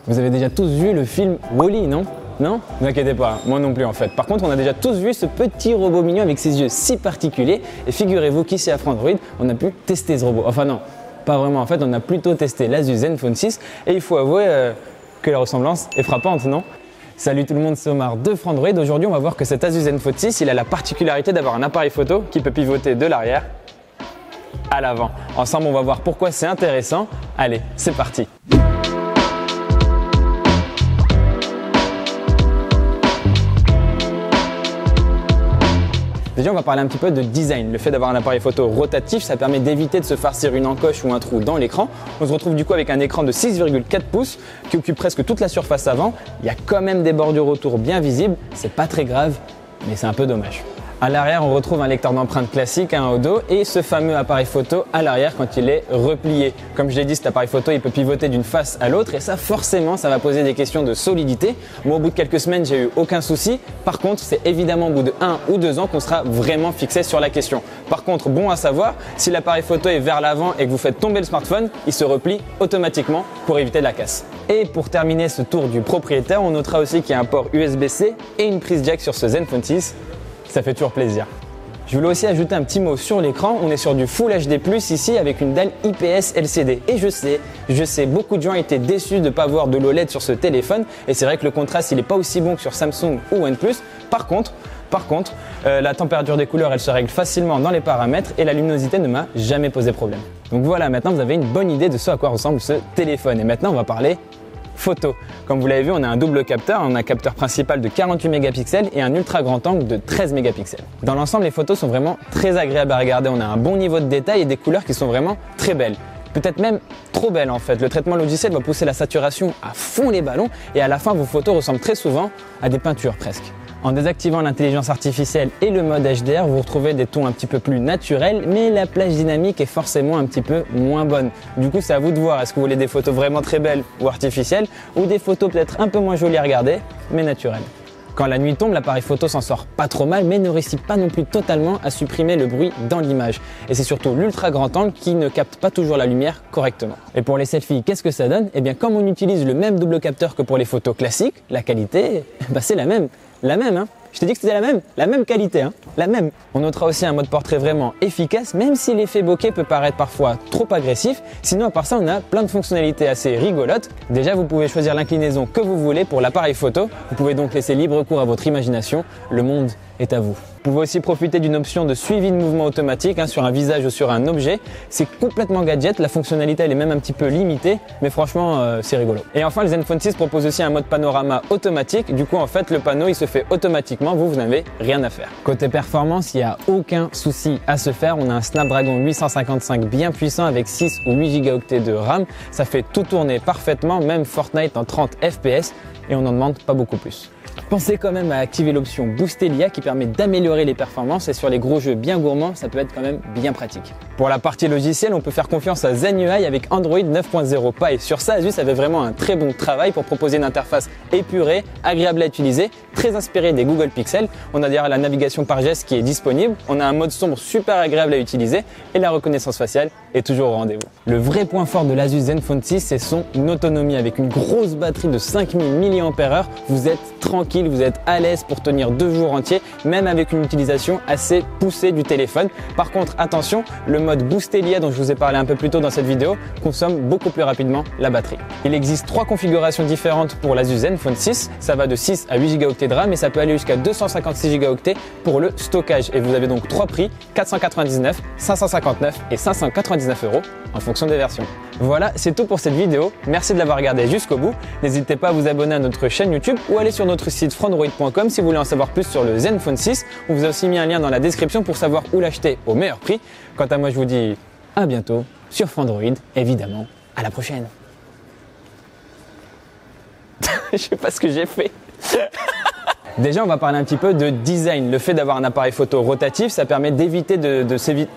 Vous avez déjà tous vu le film Wall-E, non? Non? Ne vous inquiétez pas, moi non plus en fait. Par contre, on a déjà tous vu ce petit robot mignon avec ses yeux si particuliers. Et figurez-vous qu'ici à Frandroid, on a pu tester ce robot. Enfin non, pas vraiment. En fait, on a plutôt testé l'Asus Zenfone 6. Et il faut avouer que la ressemblance est frappante, non? Salut tout le monde, c'est Omar de Frandroid. Aujourd'hui, on va voir que cet Asus Zenfone 6, il a la particularité d'avoir un appareil photo qui peut pivoter de l'arrière à l'avant. Ensemble, on va voir pourquoi c'est intéressant. Allez, c'est parti! Déjà, on va parler un petit peu de design. Le fait d'avoir un appareil photo rotatif, ça permet d'éviter de se farcir une encoche ou un trou dans l'écran. On se retrouve du coup avec un écran de 6,4 pouces qui occupe presque toute la surface avant. Il y a quand même des bordures autour bien visibles. C'est pas très grave, mais c'est un peu dommage. À l'arrière, on retrouve un lecteur d'empreintes classique au dos et ce fameux appareil photo à l'arrière quand il est replié. Comme je l'ai dit, cet appareil photo, il peut pivoter d'une face à l'autre et ça, forcément, ça va poser des questions de solidité. Moi, au bout de quelques semaines, j'ai eu aucun souci. Par contre, c'est évidemment au bout de 1 ou 2 ans qu'on sera vraiment fixé sur la question. Par contre, bon à savoir, si l'appareil photo est vers l'avant et que vous faites tomber le smartphone, il se replie automatiquement pour éviter la casse. Et pour terminer ce tour du propriétaire, on notera aussi qu'il y a un port USB-C et une prise jack sur ce Zenfone 6. Ça fait toujours plaisir. Je voulais aussi ajouter un petit mot sur l'écran. On est sur du Full HD+ ici avec une dalle IPS LCD. Et je sais, beaucoup de gens étaient déçus de ne pas avoir de l'OLED sur ce téléphone. Et c'est vrai que le contraste, il n'est pas aussi bon que sur Samsung ou OnePlus. Par contre, la température des couleurs, elle se règle facilement dans les paramètres et la luminosité ne m'a jamais posé problème. Donc voilà, maintenant vous avez une bonne idée de ce à quoi ressemble ce téléphone. Et maintenant, on va parler photo. Comme vous l'avez vu, on a un double capteur, on a un capteur principal de 48 mégapixels et un ultra grand angle de 13 mégapixels. Dans l'ensemble, les photos sont vraiment très agréables à regarder. On a un bon niveau de détail et des couleurs qui sont vraiment très belles. Peut-être même trop belles en fait. Le traitement logiciel va pousser la saturation à fond les ballons et à la fin, vos photos ressemblent très souvent à des peintures presque. En désactivant l'intelligence artificielle et le mode HDR, vous retrouvez des tons un petit peu plus naturels, mais la plage dynamique est forcément un petit peu moins bonne. Du coup, c'est à vous de voir, est-ce que vous voulez des photos vraiment très belles ou artificielles, ou des photos peut-être un peu moins jolies à regarder, mais naturelles. Quand la nuit tombe, l'appareil photo s'en sort pas trop mal, mais ne réussit pas non plus totalement à supprimer le bruit dans l'image. Et c'est surtout l'ultra grand angle qui ne capte pas toujours la lumière correctement. Et pour les selfies, qu'est-ce que ça donne? Eh bien, comme on utilise le même double capteur que pour les photos classiques, la qualité, c'est la même. La même, hein. Je t'ai dit que c'était la même qualité, hein. La même. On notera aussi un mode portrait vraiment efficace, même si l'effet bokeh peut paraître parfois trop agressif. Sinon, à part ça, on a plein de fonctionnalités assez rigolotes. Déjà, vous pouvez choisir l'inclinaison que vous voulez pour l'appareil photo. Vous pouvez donc laisser libre cours à votre imagination. Le monde est à vous. Vous pouvez aussi profiter d'une option de suivi de mouvement automatique sur un visage ou sur un objet. C'est complètement gadget, la fonctionnalité elle est même un petit peu limitée, mais franchement c'est rigolo. Et enfin, le Zenfone 6 propose aussi un mode panorama automatique. Du coup, en fait, le panneau il se fait automatiquement, vous n'avez rien à faire. Côté performance, il n'y a aucun souci à se faire. On a un Snapdragon 855 bien puissant avec 6 ou 8 Go de RAM. Ça fait tout tourner parfaitement, même Fortnite en 30 FPS et on n'en demande pas beaucoup plus. Pensez quand même à activer l'option Booster l'IA qui permet d'améliorer les performances et sur les gros jeux bien gourmands, ça peut être quand même bien pratique. Pour la partie logicielle, on peut faire confiance à Zen UI avec Android 9.0 Pie. Sur ça, Asus avait vraiment un très bon travail pour proposer une interface épurée, agréable à utiliser, très inspirée des Google Pixel. On a d'ailleurs la navigation par geste qui est disponible, on a un mode sombre super agréable à utiliser et la reconnaissance faciale est toujours au rendez-vous. Le vrai point fort de l'Asus Zenfone 6, c'est son autonomie. Avec une grosse batterie de 5000 mAh, vous êtes tranquille, vous êtes à l'aise pour tenir 2 jours entiers, même avec une utilisation assez poussée du téléphone. Par contre, attention, le mode Booster l'IA dont je vous ai parlé un peu plus tôt dans cette vidéo consomme beaucoup plus rapidement la batterie. Il existe 3 configurations différentes pour l'Asus Zenfone 6. Ça va de 6 à 8 Go de RAM et ça peut aller jusqu'à 256 Go pour le stockage. Et vous avez donc 3 prix, 499, 559 et 599 € en fonction des versions. Voilà, c'est tout pour cette vidéo. Merci de l'avoir regardé jusqu'au bout. N'hésitez pas à vous abonner à notre chaîne YouTube ou aller sur notre site frandroid.com si vous voulez en savoir plus sur le Zenfone 6. On vous a aussi mis un lien dans la description pour savoir où l'acheter au meilleur prix. Quant à moi, je vous dis à bientôt sur Frandroid, évidemment. À la prochaine. Je sais pas ce que j'ai fait. Déjà, on va parler un petit peu de design. Le fait d'avoir un appareil photo rotatif, ça permet d'éviter de s'éviter.